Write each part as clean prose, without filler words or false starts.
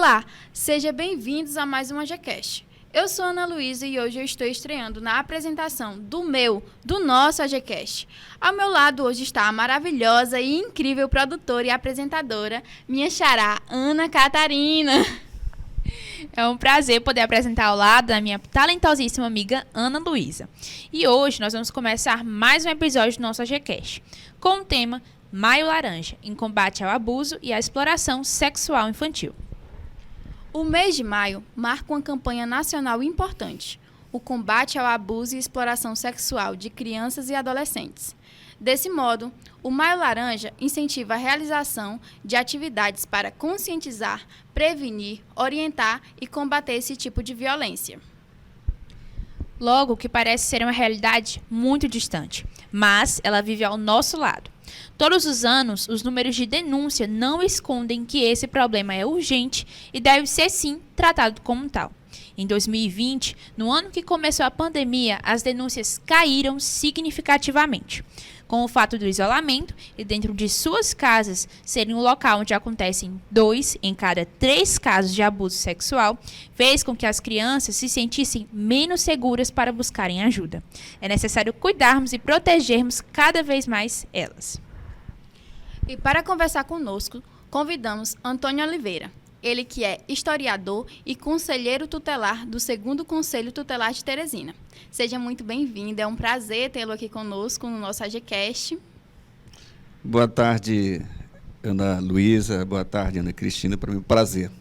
Olá, sejam bem-vindos a mais um AGCast. Eu sou Ana Luísa e hoje eu estou estreando na apresentação do nosso AGCast. Ao meu lado hoje está a maravilhosa e incrível produtora e apresentadora, minha xará, Ana Catarina. É um prazer poder apresentar ao lado da minha talentosíssima amiga Ana Luísa. E hoje nós vamos começar mais um episódio do nosso AGCast, com o tema Maio Laranja, em combate ao abuso e à exploração sexual infantil. O mês de maio marca uma campanha nacional importante, o combate ao abuso e exploração sexual de crianças e adolescentes. Desse modo, o Maio Laranja incentiva a realização de atividades para conscientizar, prevenir, orientar e combater esse tipo de violência. Logo, que parece ser uma realidade muito distante, mas ela vive ao nosso lado. Todos os anos, os números de denúncia não escondem que esse problema é urgente e deve ser, sim, tratado como tal. Em 2020, no ano que começou a pandemia, as denúncias caíram significativamente. Com o fato do isolamento e dentro de suas casas serem um local onde acontecem 2 em cada 3 casos de abuso sexual, fez com que as crianças se sentissem menos seguras para buscarem ajuda. É necessário cuidarmos e protegermos cada vez mais elas. E para conversar conosco, convidamos Antônio Oliveira. Ele que é historiador e conselheiro tutelar do 2º Conselho Tutelar de Teresina. Seja muito bem-vindo, é um prazer tê-lo aqui conosco no nosso AGCast. Boa tarde, Ana Luísa, boa tarde, Ana Cristina, para mim é um prazer.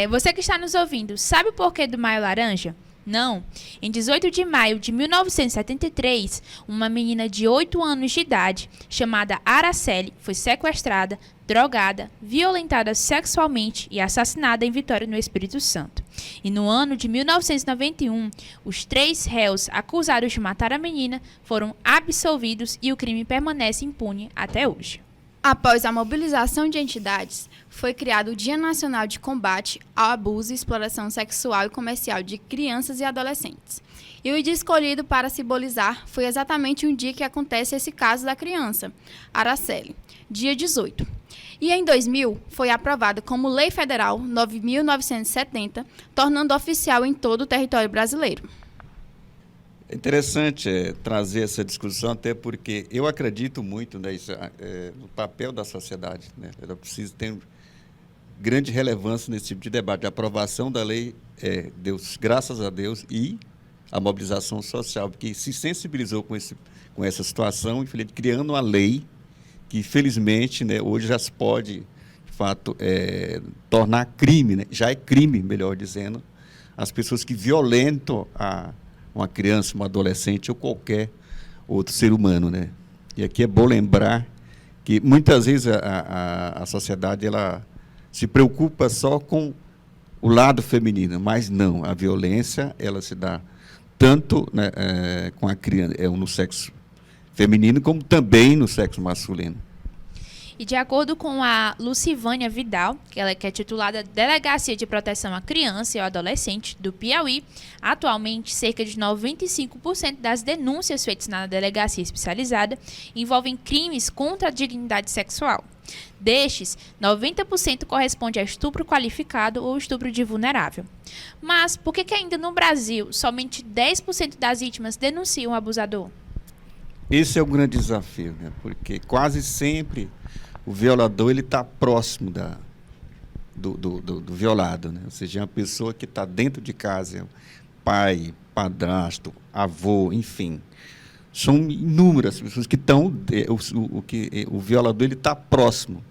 Você que está nos ouvindo, sabe o porquê do Maio Laranja? Não. Em 18 de maio de 1973, uma menina de 8 anos de idade, chamada Araceli, foi sequestrada, drogada, violentada sexualmente e assassinada em Vitória, no Espírito Santo. E no ano de 1991, os 3 réus acusados de matar a menina foram absolvidos e o crime permanece impune até hoje. Após a mobilização de entidades, foi criado o Dia Nacional de Combate ao Abuso e Exploração Sexual e Comercial de Crianças e Adolescentes. E o dia escolhido para simbolizar foi exatamente um dia que acontece esse caso da criança, Araceli, dia 18. E em 2000, foi aprovado como Lei Federal 9.970, tornando oficial em todo o território brasileiro. É interessante trazer essa discussão, até porque eu acredito muito no papel da sociedade, né? Ela precisa ter grande relevância nesse tipo de debate. A aprovação da lei, graças a Deus, e a mobilização social, porque se sensibilizou com essa situação, criando uma lei que, felizmente, né, hoje já se pode, de fato, tornar crime, né? Já é crime, melhor dizendo, as pessoas que violentam uma criança, uma adolescente ou qualquer outro ser humano, né? E aqui é bom lembrar que muitas vezes a sociedade ela se preocupa só com o lado feminino, mas não, a violência ela se dá tanto, né, com a criança, no sexo feminino como também no sexo masculino. E de acordo com a Lucivânia Vidal, que é titulada Delegacia de Proteção à Criança e ao Adolescente do Piauí, atualmente cerca de 95% das denúncias feitas na delegacia especializada envolvem crimes contra a dignidade sexual. Destes, 90% corresponde a estupro qualificado ou estupro de vulnerável. Mas por que ainda no Brasil somente 10% das vítimas denunciam o abusador? Esse é o grande desafio, né? Porque quase sempre o violador está próximo do violado, né? Ou seja, é uma pessoa que está dentro de casa, pai, padrasto, avô, enfim. São inúmeras pessoas que estão... O violador está próximo.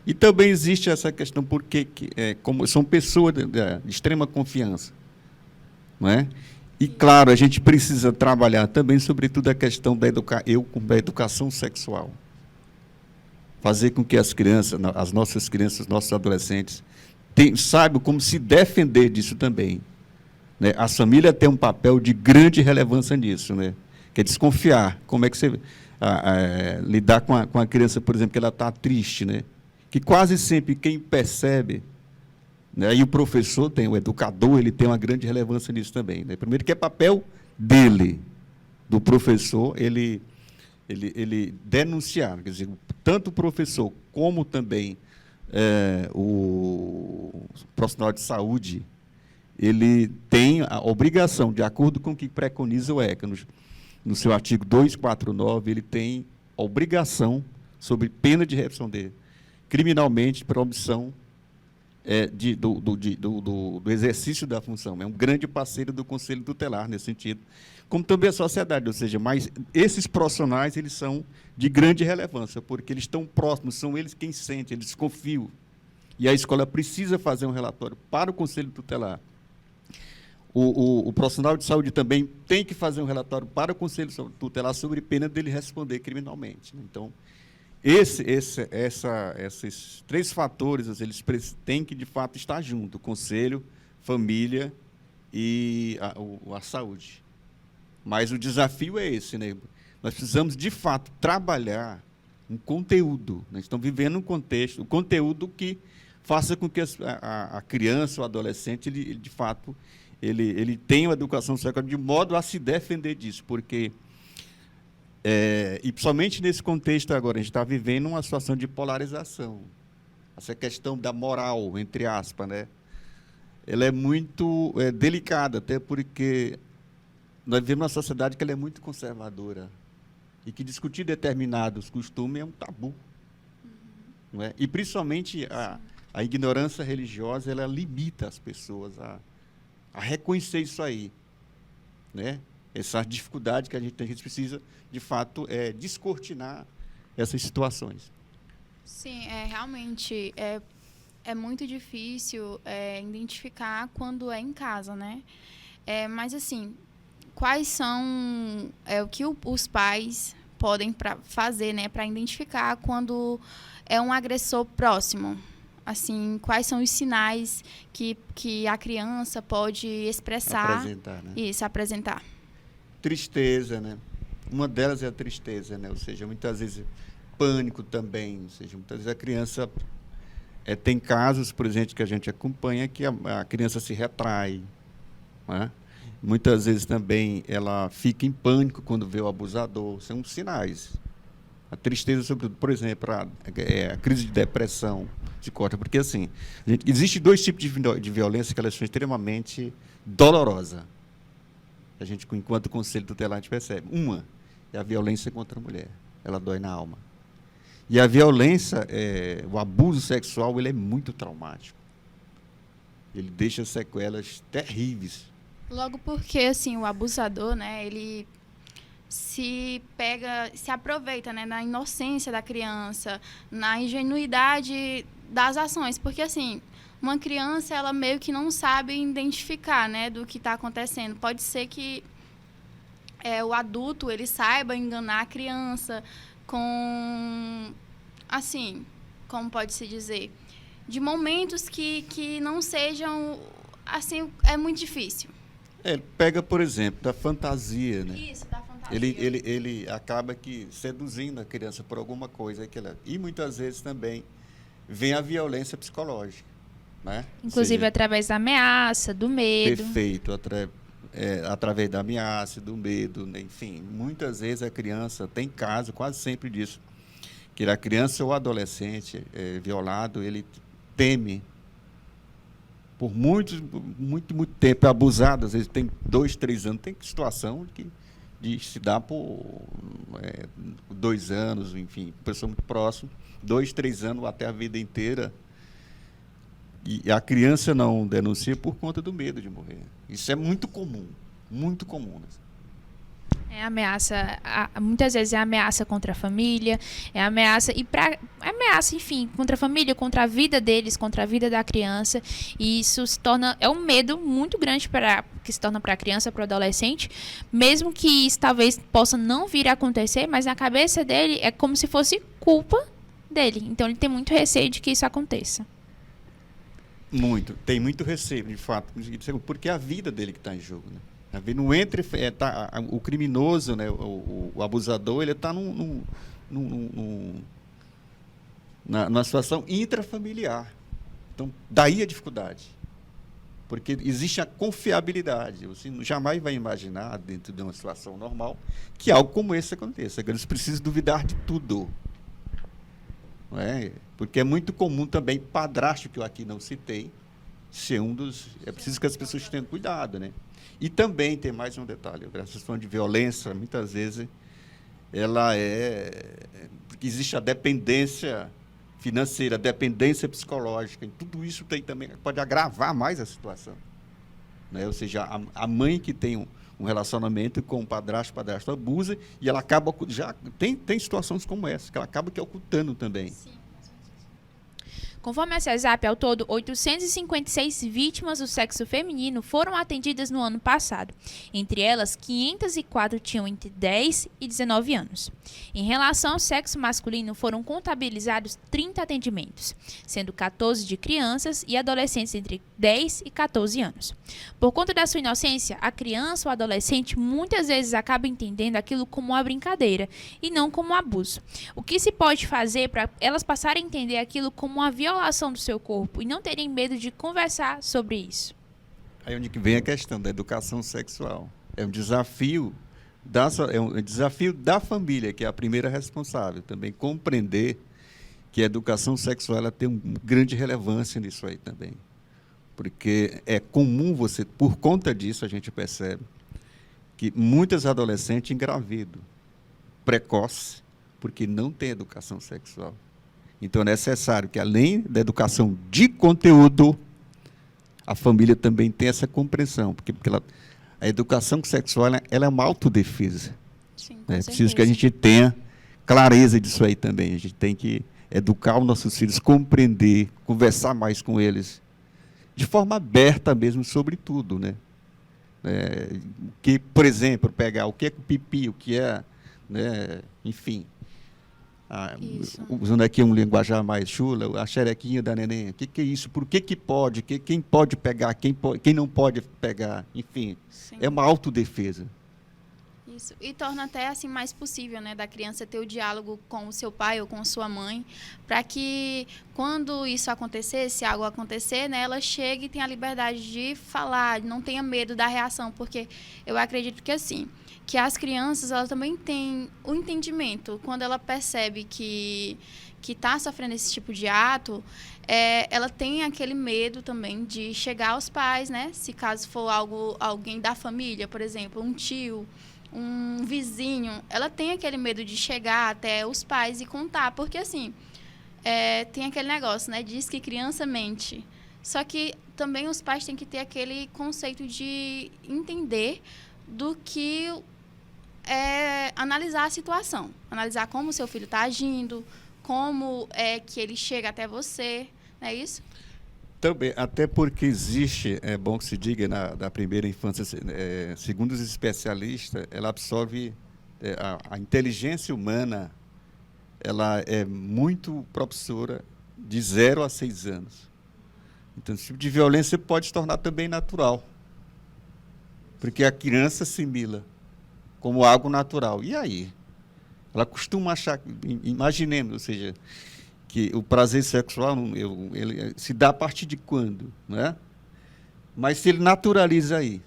E também existe essa questão, porque como são pessoas de extrema confiança, não é? E, claro, a gente precisa trabalhar também, sobretudo, a questão da educação sexual. Fazer com que as nossas crianças, os nossos adolescentes, saibam como se defender disso também, né? A família tem um papel de grande relevância nisso, né? Que é desconfiar. Como é que você lidar com a criança, por exemplo, que ela está triste, né? Que quase sempre quem percebe, né? E o professor o educador, ele tem uma grande relevância nisso também, né? Primeiro que é papel dele, do professor, ele denunciar, quer dizer, tanto o professor como também o profissional de saúde ele tem a obrigação, de acordo com o que preconiza o ECA, no seu artigo 249, ele tem a obrigação, sob pena de responder criminalmente por omissão do exercício da função. É um grande parceiro do Conselho Tutelar nesse sentido, como também a sociedade, ou seja, mas esses profissionais eles são de grande relevância, porque eles estão próximos, são eles quem sentem, eles confiam. E a escola precisa fazer um relatório para o Conselho Tutelar. O profissional de saúde também tem que fazer um relatório para o Conselho Tutelar sobre pena dele responder criminalmente. Então, esses 3 fatores, eles têm que, de fato, estar juntos: conselho, família e a saúde. Mas o desafio é esse, né? Nós precisamos, de fato, trabalhar um conteúdo. Nós estamos vivendo um contexto, um conteúdo que faça com que a criança, o adolescente, ele de fato, ele tenha uma educação sexual de modo a se defender disso, porque e principalmente nesse contexto agora, a gente está vivendo uma situação de polarização. Essa questão da moral, entre aspas, né? Ela é muito delicada, até porque nós vivemos uma sociedade que ela é muito conservadora e que discutir determinados costumes é um tabu. Não é? E, principalmente, a ignorância religiosa, ela limita as pessoas a reconhecer isso aí, né? Essa dificuldade que a gente precisa, de fato, descortinar essas situações. Sim, realmente é muito difícil identificar quando é em casa, né? Mas, assim, quais são o que os pais podem fazer, né, para identificar quando é um agressor próximo? Assim, quais são os sinais que a criança pode expressar? Apresentar, né? Isso, apresentar. Tristeza, né? Uma delas é a tristeza, né? Ou seja, muitas vezes pânico também. Ou seja, muitas vezes a criança... tem casos, por exemplo, que a gente acompanha que a criança se retrai, né? Muitas vezes também ela fica em pânico quando vê o abusador. São sinais. A tristeza, sobretudo, por exemplo, a crise de depressão se corta. Porque, assim, existe 2 tipos de violência que elas são extremamente dolorosas. A gente, enquanto Conselho Tutelar, a gente percebe. Uma é a violência contra a mulher. Ela dói na alma. E a violência, o abuso sexual, ele é muito traumático. Ele deixa sequelas terríveis. Logo porque, assim, o abusador, né, ele se aproveita, né, na inocência da criança, na ingenuidade das ações. Porque, assim, uma criança, ela meio que não sabe identificar, né, do que está acontecendo. Pode ser que o adulto, ele saiba enganar a criança com, assim, como pode-se dizer, de momentos que não sejam, assim, é muito difícil. Ele pega, por exemplo, da fantasia, né? Isso, da fantasia. Ele acaba que seduzindo a criança por alguma coisa que ela... E muitas vezes também vem a violência psicológica, né? Inclusive através da ameaça, do medo. Perfeito, através da ameaça, do medo, né? Enfim, muitas vezes a criança tem caso, quase sempre disso, que a criança ou adolescente violado, ele teme por muito tempo, é abusado, às vezes tem 2, 3 anos, tem situação de se dar por 2 anos, enfim, pessoa muito próxima, 2, 3 anos até a vida inteira, e a criança não denuncia por conta do medo de morrer. Isso é muito comum, muito comum. É ameaça, muitas vezes é ameaça contra a família, ameaça, enfim, contra a família, contra a vida deles, contra a vida da criança, e isso se torna, um medo muito grande que se torna para a criança, para o adolescente, mesmo que isso talvez possa não vir a acontecer, mas na cabeça dele é como se fosse culpa dele, então ele tem muito receio de que isso aconteça. Tem muito receio, de fato, porque é a vida dele que está em jogo, né? Não entra, o criminoso, né, o abusador, ele está numa situação intrafamiliar. Então, daí a dificuldade. Porque existe a confiabilidade. Você jamais vai imaginar, dentro de uma situação normal, que algo como esse aconteça. Eles precisam duvidar de tudo. não é? Porque é muito comum também padrasto, que eu aqui não citei, ser um dos... É preciso que as pessoas tenham cuidado, né? E também tem mais um detalhe, a questão de violência, muitas vezes, ela porque existe a dependência financeira, a dependência psicológica, e tudo isso também pode agravar mais a situação. Né? Ou seja, a mãe que tem um relacionamento com o padrasto abusa, e ela acaba... Já tem situações como essa, que ela acaba ocultando também. Sim. Conforme a CESAP, ao todo, 856 vítimas do sexo feminino foram atendidas no ano passado. Entre elas, 504 tinham entre 10 e 19 anos. Em relação ao sexo masculino, foram contabilizados 30 atendimentos, sendo 14 de crianças e adolescentes entre 10 e 14 anos. Por conta da sua inocência, a criança ou adolescente muitas vezes acaba entendendo aquilo como uma brincadeira e não como um abuso. O que se pode fazer para elas passarem a entender aquilo como uma violação do seu corpo e não terem medo de conversar sobre isso? Aí onde que vem a questão da educação sexual. É um desafio da família, que é a primeira responsável, também compreender que a educação sexual ela tem uma grande relevância nisso aí também. Porque é comum por conta disso, a gente percebe que muitas adolescentes engravidam precoce, porque não tem educação sexual. Então, é necessário que, além da educação de conteúdo, a família também tenha essa compreensão, porque a educação sexual ela é uma autodefesa. Sim, É preciso que a gente tenha clareza disso aí também. A gente tem que educar os nossos filhos, compreender, conversar mais com eles, de forma aberta mesmo sobre tudo, né? Que, por exemplo, pegar o que é pipi, o que é, né? Enfim... usando aqui um linguajar mais chula, a xerequinha da neném, o que é isso? Por que pode? Quem pode pegar? Quem não pode pegar? Enfim, Sim. É uma autodefesa. Isso. E torna até assim mais possível, né, da criança ter o diálogo com o seu pai ou com sua mãe, para que quando isso acontecer, se algo acontecer, né, ela chegue e tenha a liberdade de falar, não tenha medo da reação, porque eu acredito que assim, que as crianças, elas também têm o entendimento. Quando ela percebe que está sofrendo esse tipo de ato, ela tem aquele medo também de chegar aos pais, né? Se caso for alguém da família, por exemplo, um tio, um vizinho, ela tem aquele medo de chegar até os pais e contar. Porque, assim, tem aquele negócio, né? Diz que criança mente. Só que também os pais têm que ter aquele conceito de entender do que... analisar a situação, analisar como o seu filho está agindo, como é que ele chega até você, não é isso? Também, até porque existe, é bom que se diga, da primeira infância, segundo os especialistas, ela absorve a inteligência humana, ela é muito propulsora de 0 a 6 anos. Então, esse tipo de violência pode se tornar também natural, porque a criança assimila como algo natural. E aí? Ela costuma achar, imaginemos, ou seja, que o prazer sexual ele se dá a partir de quando? Né? Mas se ele naturaliza aí,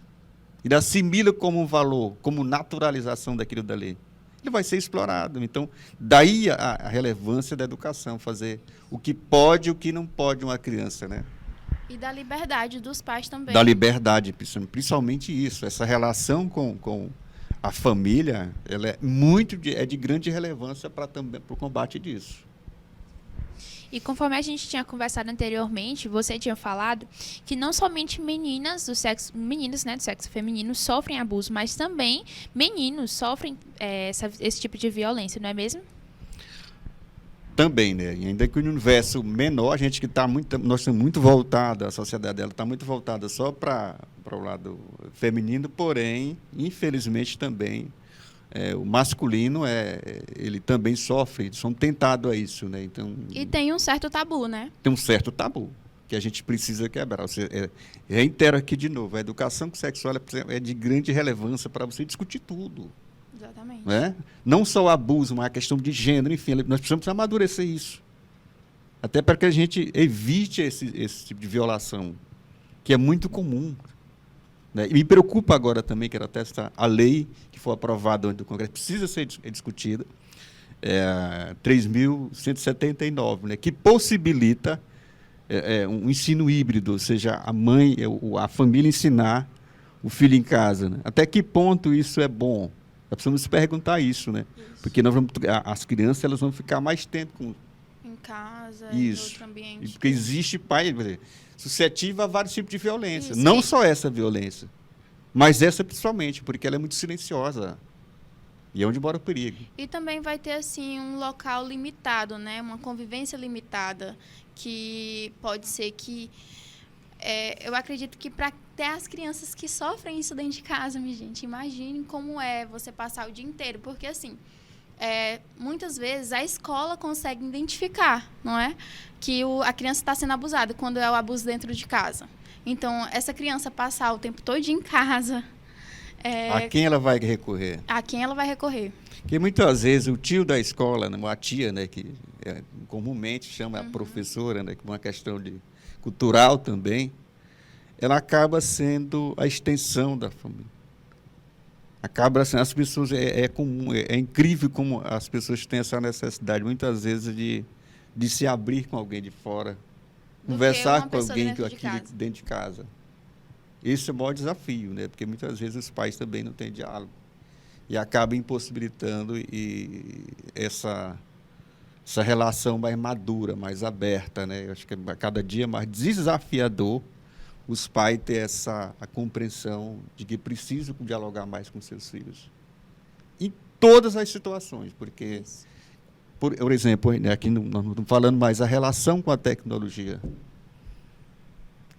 ele assimila como um valor, como naturalização daquilo dali, ele vai ser explorado. Então, daí a relevância da educação, fazer o que pode e o que não pode uma criança, né? E da liberdade dos pais também. Da liberdade, principalmente isso, essa relação com a família, ela é de grande relevância para o combate disso. E conforme a gente tinha conversado anteriormente, você tinha falado que não somente meninas, né, do sexo feminino sofrem abuso, mas também meninos sofrem esse tipo de violência, não é mesmo? Também, né? E ainda que no universo menor, a gente que nós estamos muito voltados, a sociedade dela está muito voltada só para o lado feminino, porém, infelizmente também, o masculino, ele também sofre, são tentados a isso, né? Então, e tem um certo tabu, né? Tem um certo tabu que a gente precisa quebrar. Reitero aqui de novo, a educação sexual é de grande relevância para você discutir tudo. Exatamente. Né? Não só o abuso, mas a questão de gênero, enfim, nós precisamos amadurecer isso. Até para que a gente evite esse tipo de violação, que é muito comum. Né? E me preocupa agora também, quero até a lei que foi aprovada do Congresso, precisa ser discutida, 3.179, né, que possibilita um ensino híbrido, ou seja, a mãe, a família ensinar o filho em casa. Né? Até que ponto isso é bom? Nós precisamos perguntar isso, né? Porque as crianças elas vão ficar mais tempo em casa, isso. em outro ambiente. Porque existe pai suscetível a vários tipos de violência. Isso. Não só essa violência, mas essa principalmente, porque ela é muito silenciosa. E é onde mora o perigo. E também vai ter assim um local limitado, né? Uma convivência limitada, que pode ser que eu acredito que para até as crianças que sofrem isso dentro de casa, minha gente, imaginem como é você passar o dia inteiro, porque assim, muitas vezes a escola consegue identificar, não é, que a criança está sendo abusada quando é o abuso dentro de casa. Então essa criança passar o tempo todo em casa, a quem ela vai recorrer? A quem ela vai recorrer? Porque muitas vezes o tio da escola, né, uma tia, né, que comumente chama a professora, né, que é uma questão cultural também, ela acaba sendo a extensão da família. Acaba sendo, as pessoas, comum, é incrível como as pessoas têm essa necessidade, muitas vezes, de se abrir com alguém de fora, conversar com alguém dentro de casa. Esse é o maior desafio, né? Porque muitas vezes os pais também não têm diálogo e acaba impossibilitando essa relação mais madura, mais aberta, né? Eu acho que a cada dia mais desafiador os pais ter a compreensão de que precisam dialogar mais com seus filhos. Em todas as situações, porque, por exemplo, aqui nós não estamos falando mais a relação com a tecnologia,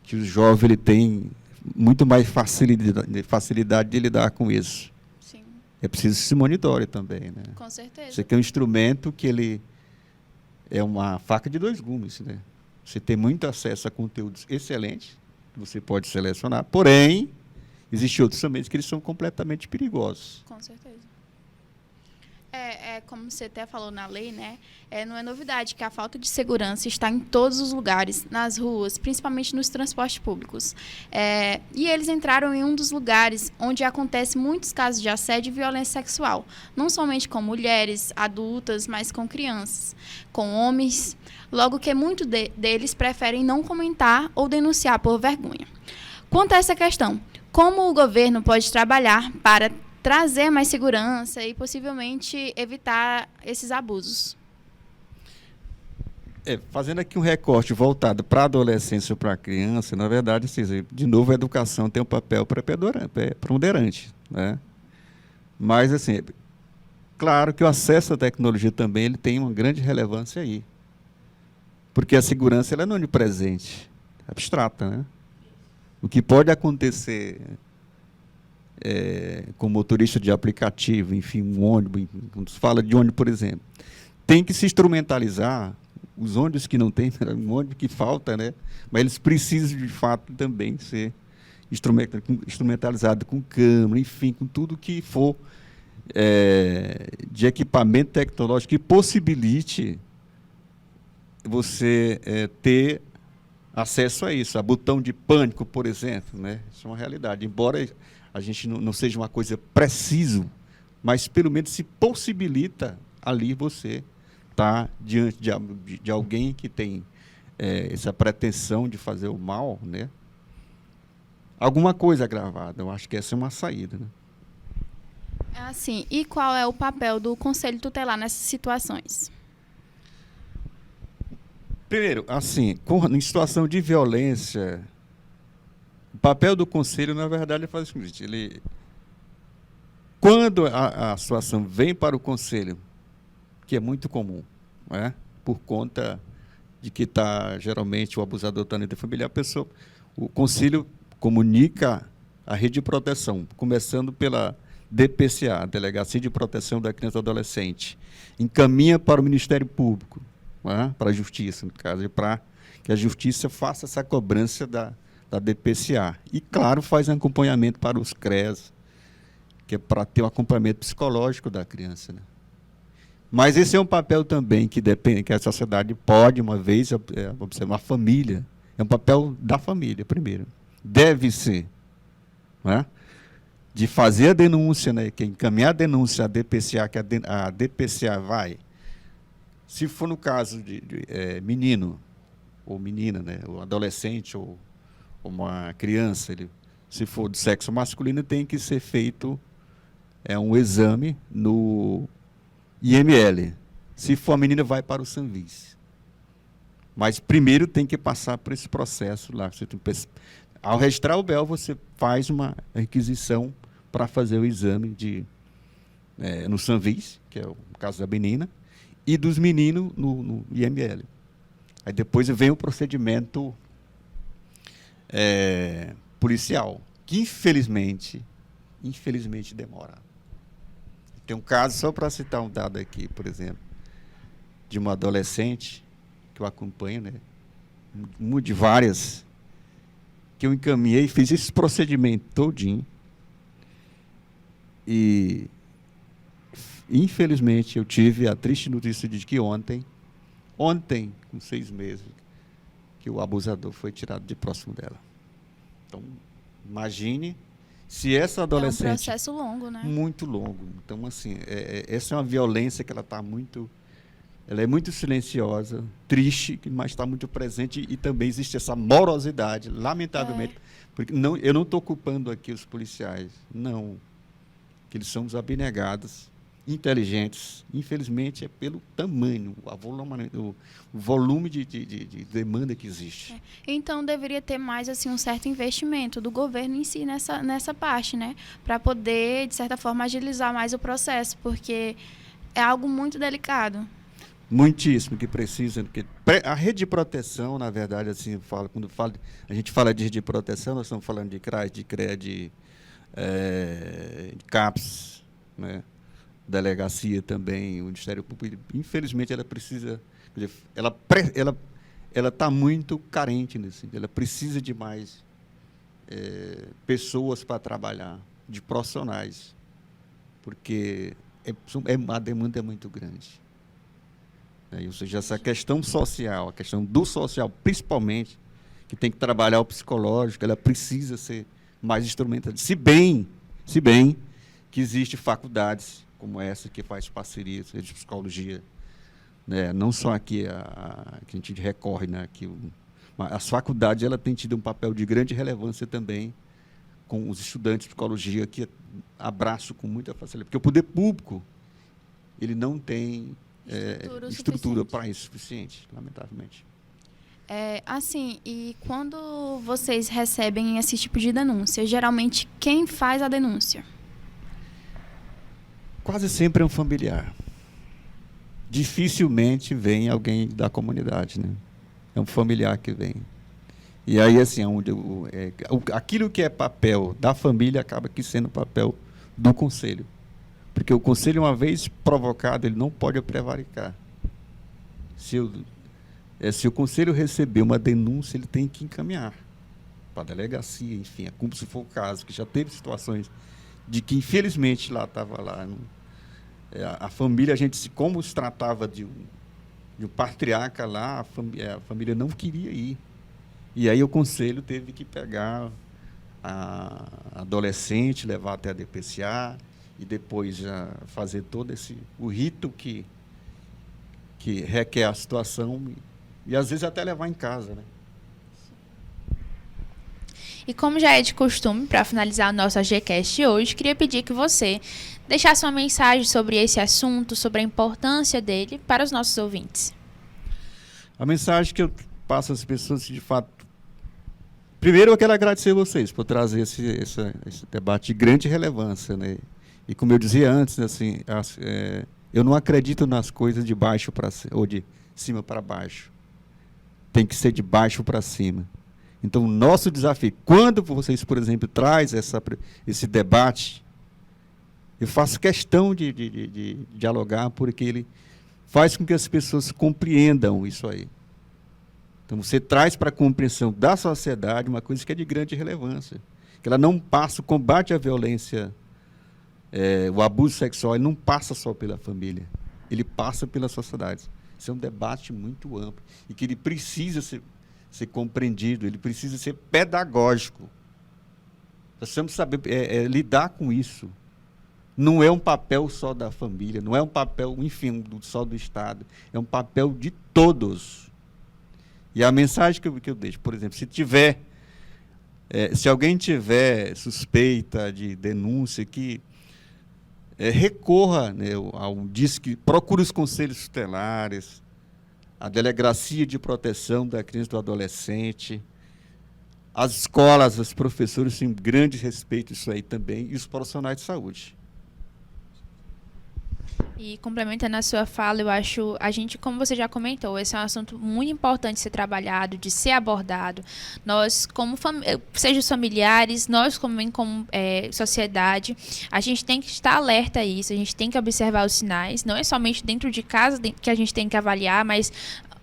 que o jovem ele tem muito mais facilidade de lidar com isso. Sim. É preciso que se monitore também, né? Com certeza. Você tem um instrumento que ele é uma faca de dois gumes, né? Você tem muito acesso a conteúdos excelentes, que você pode selecionar, porém, existem outros também que eles são completamente perigosos. Com certeza. Como você até falou na lei, né? Não é novidade que a falta de segurança está em todos os lugares, nas ruas, principalmente nos transportes públicos. E eles entraram em um dos lugares onde acontece muitos casos de assédio e violência sexual, não somente com mulheres adultas, mas com crianças, com homens, logo que muitos deles preferem não comentar ou denunciar por vergonha. Quanto a essa questão, como o governo pode trabalhar para trazer mais segurança e possivelmente evitar esses abusos? Fazendo aqui um recorte voltado para a adolescência ou para a criança, na verdade, de novo, a educação tem um papel preponderante, né? Mas, assim, claro que o acesso à tecnologia também ele tem uma grande relevância aí. Porque a segurança ela não é onipresente, é abstrata, né? O que pode acontecer com motorista de aplicativo, enfim, um ônibus, quando se fala de ônibus, por exemplo, tem que se instrumentalizar. Os ônibus que não tem, um ônibus que falta, né? Mas eles precisam, de fato, também ser instrumentalizados com câmera, enfim, com tudo que for de equipamento tecnológico que possibilite você ter acesso a isso. A botão de pânico, por exemplo, né? Isso é uma realidade. Embora a gente não seja uma coisa preciso, mas pelo menos se possibilita ali você estar diante de alguém que tem essa pretensão de fazer o mal, né? Alguma coisa gravada. Eu acho que essa é uma saída, né? Assim, e qual é o papel do Conselho Tutelar nessas situações? Primeiro, assim, em situação de violência, o papel do Conselho, na verdade, é fazer o seguinte: quando a situação vem para o Conselho, que é muito comum, né, por conta de que geralmente o abusador está dentro da família, o Conselho comunica a rede de proteção, começando pela DPCA, Delegacia de Proteção da Criança e do Adolescente, encaminha para o Ministério Público, né, para a Justiça, no caso, para que a Justiça faça essa cobrança da DPCA. E, claro, faz um acompanhamento para os CREAS, que é para ter um acompanhamento psicológico da criança, né? Mas esse é um papel também que depende, que a sociedade pode, uma vez, observar a família. É um papel da família, primeiro. Deve ser, né? De fazer a denúncia, né? Que encaminhar a denúncia à DPCA, que a DPCA vai Se for no caso de menino ou menina, né, ou adolescente ou uma criança, se for do sexo masculino, tem que ser feito um exame no IML. Se for a menina, vai para o Sanvis. Mas primeiro tem que passar por esse processo lá. Ao registrar o BEL, você faz uma requisição para fazer o exame no Sanvis, que é o caso da menina, e dos meninos no IML. Aí depois vem o procedimento policial, que infelizmente demora. Tem um caso, só para citar um dado aqui, por exemplo, de uma adolescente que eu acompanho, né, uma de várias, que eu encaminhei, fiz esse procedimento todinho, e infelizmente eu tive a triste notícia de que ontem, com 6 meses, que o abusador foi tirado de próximo dela. Então, imagine se essa adolescente... É um processo longo, né? Muito longo. Então, assim, essa é uma violência que ela é muito silenciosa, triste, mas está muito presente, e também existe essa morosidade, lamentavelmente. Porque eu não estou culpando aqui os policiais, não. Que eles são os abnegados, inteligentes. Infelizmente, é pelo tamanho, o volume de demanda que existe. Então, deveria ter mais assim, um certo investimento do governo em si nessa parte, né? Para poder, de certa forma, agilizar mais o processo, porque é algo muito delicado. Muitíssimo, que precisa. A rede de proteção, na verdade, assim, quando a gente fala de rede de proteção, nós estamos falando de CRAS, de CREA, de CAPS, né? Delegacia também, o Ministério Público. Infelizmente, ela precisa... Ela está muito carente nisso. Ela precisa de mais pessoas para trabalhar, de profissionais, porque a demanda é muito grande. Ou seja, essa questão social, a questão do social, principalmente, que tem que trabalhar o psicológico, ela precisa ser mais instrumentada. Se bem que existem faculdades como essa, que faz parcerias de psicologia, né? Não só aqui que a gente recorre, né? Mas as faculdades ela tem tido um papel de grande relevância também com os estudantes de psicologia, que abraço com muita facilidade. Porque o poder público ele não tem estrutura para isso suficiente, lamentavelmente. Assim, e quando vocês recebem esse tipo de denúncia, geralmente quem faz a denúncia? Quase sempre é um familiar. Dificilmente vem alguém da comunidade, né? É um familiar que vem. E aí, assim, aquilo que é papel da família acaba que sendo papel do conselho. Porque o conselho, uma vez provocado, ele não pode prevaricar. Se o conselho receber uma denúncia, ele tem que encaminhar para a delegacia, enfim, como se for o caso, que já teve situações de que, infelizmente, estava lá. A família, como se tratava de um patriarca lá, a família não queria ir. E aí o conselho teve que pegar a adolescente, levar até a DPCA, e depois já fazer todo o rito que requer a situação, e às vezes até levar em casa, né? E como já é de costume, para finalizar o nosso AGCast hoje, queria pedir que você deixasse uma mensagem sobre esse assunto, sobre a importância dele para os nossos ouvintes. A mensagem que eu passo às pessoas, de fato... Primeiro, eu quero agradecer a vocês por trazer esse debate de grande relevância, né? E como eu dizia antes, assim, eu não acredito nas coisas de baixo para ou de cima para baixo. Tem que ser de baixo para cima. Então, o nosso desafio, quando vocês, por exemplo, traz esse debate, eu faço questão de dialogar, porque ele faz com que as pessoas compreendam isso aí. Então, você traz para a compreensão da sociedade uma coisa que é de grande relevância, que ela não passa, o combate à violência, o abuso sexual, ele não passa só pela família, ele passa pela sociedade. Isso é um debate muito amplo e que ele precisa ser compreendido, ele precisa ser pedagógico. Nós precisamos saber lidar com isso. não é um papel só da família, não é um papel, enfim, só do Estado, é um papel de todos. E a mensagem que eu deixo, por exemplo, se alguém tiver suspeita de denúncia, que recorra, né, ao DISC, procure os conselhos tutelares, a Delegacia de Proteção da Criança e do Adolescente, as escolas, os professores têm grande respeito a isso aí também, e os profissionais de saúde. E complementando a sua fala, eu acho, como você já comentou, esse é um assunto muito importante de ser trabalhado, de ser abordado. Nós, seja os familiares, nós como sociedade, a gente tem que estar alerta a isso, a gente tem que observar os sinais, não é somente dentro de casa que a gente tem que avaliar, mas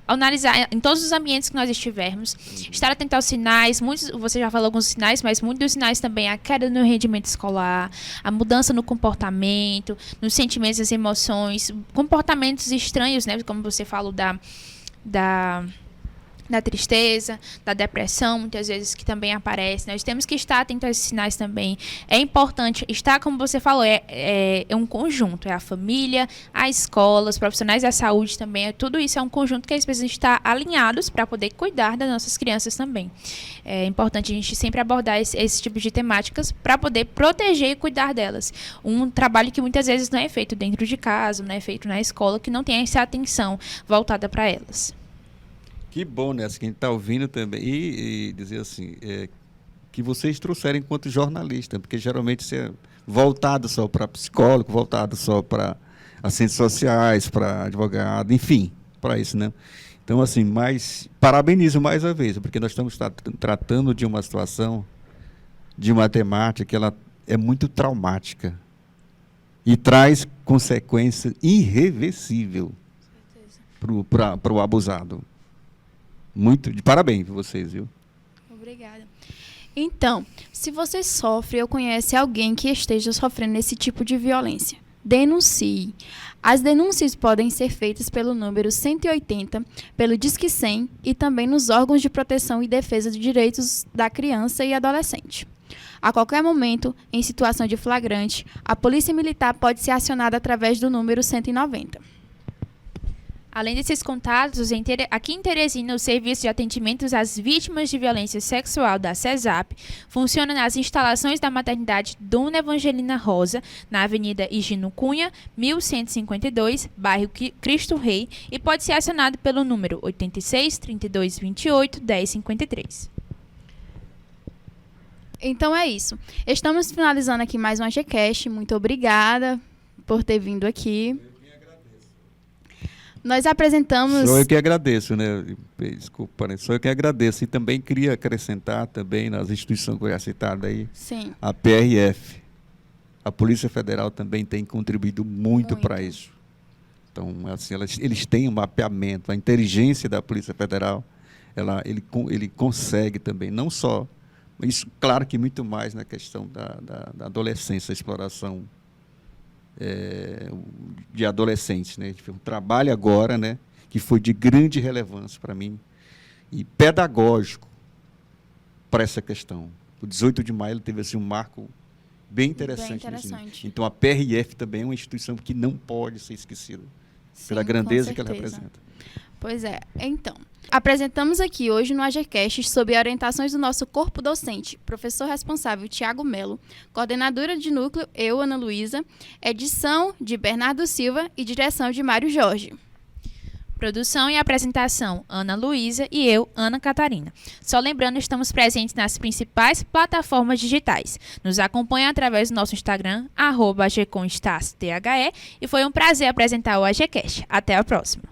analisar em todos os ambientes que nós estivermos, estar atento aos sinais, você já falou alguns sinais, mas muitos dos sinais também, a queda no rendimento escolar, a mudança no comportamento, nos sentimentos, as emoções, comportamentos estranhos, né, como você falou da tristeza, da depressão, muitas vezes que também aparece. Nós temos que estar atentos a esses sinais também. É importante estar, como você falou, é um conjunto, é a família, a escola, os profissionais da saúde também, tudo isso é um conjunto que eles precisam estar alinhados para poder cuidar das nossas crianças também. É importante a gente sempre abordar esse tipo de temáticas para poder proteger e cuidar delas. Um trabalho que muitas vezes não é feito dentro de casa, não é feito na escola, que não tem essa atenção voltada para elas. Que bom, né? Quem está ouvindo também. E dizer assim, que vocês trouxeram enquanto jornalista, porque geralmente isso é voltado só para psicólogo, voltado só para as ciências sociais, para advogado, enfim, para isso, né? Então, assim, parabenizo mais uma vez, porque nós estamos tratando de uma situação, de uma temática que ela é muito traumática e traz consequência irreversível para o abusado. Muito, de parabéns para vocês, viu? Obrigada. Então, se você sofre ou conhece alguém que esteja sofrendo esse tipo de violência, denuncie. As denúncias podem ser feitas pelo número 180, pelo Disque 100 e também nos órgãos de proteção e defesa de direitos da criança e adolescente. A qualquer momento, em situação de flagrante, a Polícia Militar pode ser acionada através do número 190. Além desses contatos, aqui em Teresina, o Serviço de Atendimentos às Vítimas de Violência Sexual da CESAP funciona nas instalações da maternidade Dona Evangelina Rosa, na Avenida Higino Cunha, 1152, bairro Cristo Rei, e pode ser acionado pelo número 86 32 28 10 53. Então é isso. Estamos finalizando aqui mais um AGCast. Muito obrigada por ter vindo aqui. Nós apresentamos... Sou eu que agradeço, né? Desculpa, sou eu que agradeço. E também queria acrescentar também nas instituições que eu já citado aí, Sim. A PRF. A Polícia Federal também tem contribuído muito para isso. Então, assim, eles têm um mapeamento, a inteligência da Polícia Federal, ele consegue também, não só, isso, claro que muito mais na questão da adolescência, a exploração de adolescentes, né? Um trabalho agora, né, que foi de grande relevância para mim e pedagógico para essa questão. O 18 de maio ele teve assim, um marco bem interessante. Então, a PRF também é uma instituição que não pode ser esquecida. Sim, pela grandeza que ela representa. Pois é. Então, apresentamos aqui hoje no AGCast sob orientações do nosso corpo docente, professor responsável Tiago Melo, coordenadora de núcleo eu, Ana Luísa, edição de Bernardo Silva e direção de Mário Jorge. Produção e apresentação, Ana Luísa e eu, Ana Catarina. Só lembrando, estamos presentes nas principais plataformas digitais. Nos acompanhe através do nosso Instagram, @agconstats, e foi um prazer apresentar o AGCast. Até a próxima.